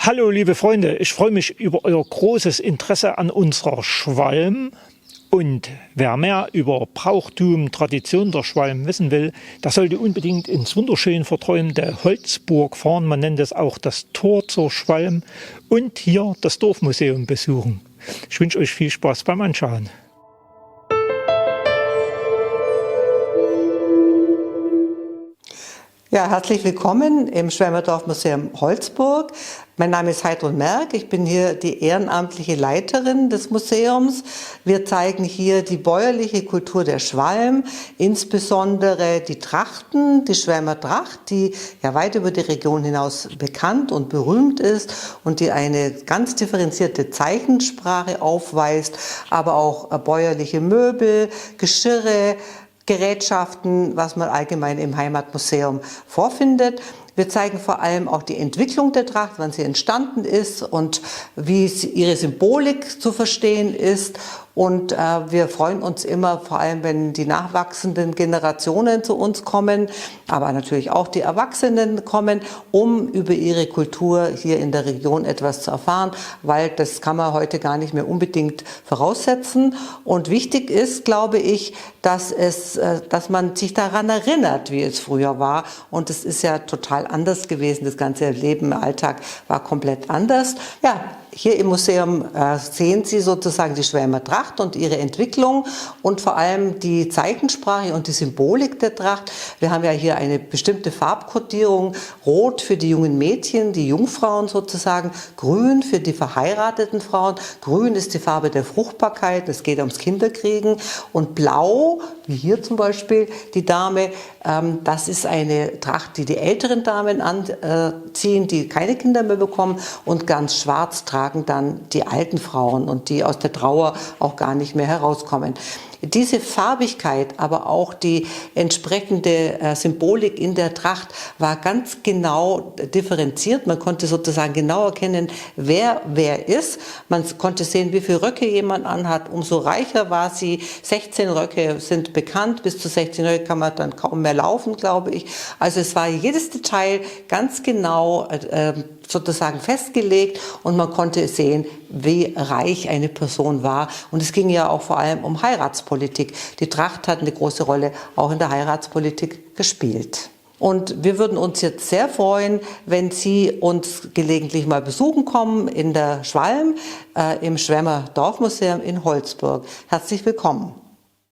Hallo liebe Freunde, ich freue mich über euer großes Interesse an unserer Schwalm. Und wer mehr über Brauchtum, Tradition der Schwalm wissen will, der sollte unbedingt ins wunderschön verträumte Holzburg fahren. Man nennt es auch das Tor zur Schwalm und hier das Dorfmuseum besuchen. Ich wünsche euch viel Spaß beim Anschauen. Ja, herzlich willkommen im Schwälmer Dorfmuseum Holzburg. Mein Name ist Heidrun Merck, ich bin hier die ehrenamtliche Leiterin des Museums. Wir zeigen hier die bäuerliche Kultur der Schwalm, insbesondere die Trachten, die Schwälmer Tracht, die ja weit über die Region hinaus bekannt und berühmt ist und die eine ganz differenzierte Zeichensprache aufweist, aber auch bäuerliche Möbel, Geschirre, Gerätschaften, was man allgemein im Heimatmuseum vorfindet. Wir zeigen vor allem auch die Entwicklung der Tracht, wann sie entstanden ist und wie ihre Symbolik zu verstehen ist. Und wir freuen uns immer, vor allem wenn die nachwachsenden Generationen zu uns kommen, aber natürlich auch die Erwachsenen kommen, um über ihre Kultur hier in der Region etwas zu erfahren, weil das kann man heute gar nicht mehr unbedingt voraussetzen. Und wichtig ist, glaube ich, dass man sich daran erinnert, wie es früher war. Und es ist ja total anders gewesen. Das ganze Leben im Alltag war komplett anders. Ja, hier im Museum sehen Sie sozusagen die Schwälmer Tracht und ihre Entwicklung und vor allem die Zeichensprache und die Symbolik der Tracht. Wir haben ja hier eine bestimmte Farbkodierung, rot für die jungen Mädchen, die Jungfrauen sozusagen, grün für die verheirateten Frauen, grün ist die Farbe der Fruchtbarkeit, es geht ums Kinderkriegen und blau, wie hier zum Beispiel die Dame, das ist eine Tracht, die die älteren Damen anziehen, die keine Kinder mehr bekommen, und ganz schwarz tragen dann die alten Frauen und die aus der Trauer auch gar nicht mehr herauskommen. Diese Farbigkeit, aber auch die entsprechende Symbolik in der Tracht war ganz genau differenziert. Man konnte sozusagen genau erkennen, wer ist. Man konnte sehen, wie viele Röcke jemand anhat. Umso reicher war sie. 16 Röcke sind bekannt. Bis zu 16 Röcke kann man dann kaum mehr laufen, glaube ich. Also es war jedes Detail ganz genau sozusagen festgelegt und man konnte sehen, wie reich eine Person war. Und es ging ja auch vor allem um Heiratspolitik. Die Tracht hat eine große Rolle auch in der Heiratspolitik gespielt. Und wir würden uns jetzt sehr freuen, wenn Sie uns gelegentlich mal besuchen kommen in der Schwalm, im Schwälmer Dorfmuseum in Holzburg. Herzlich willkommen.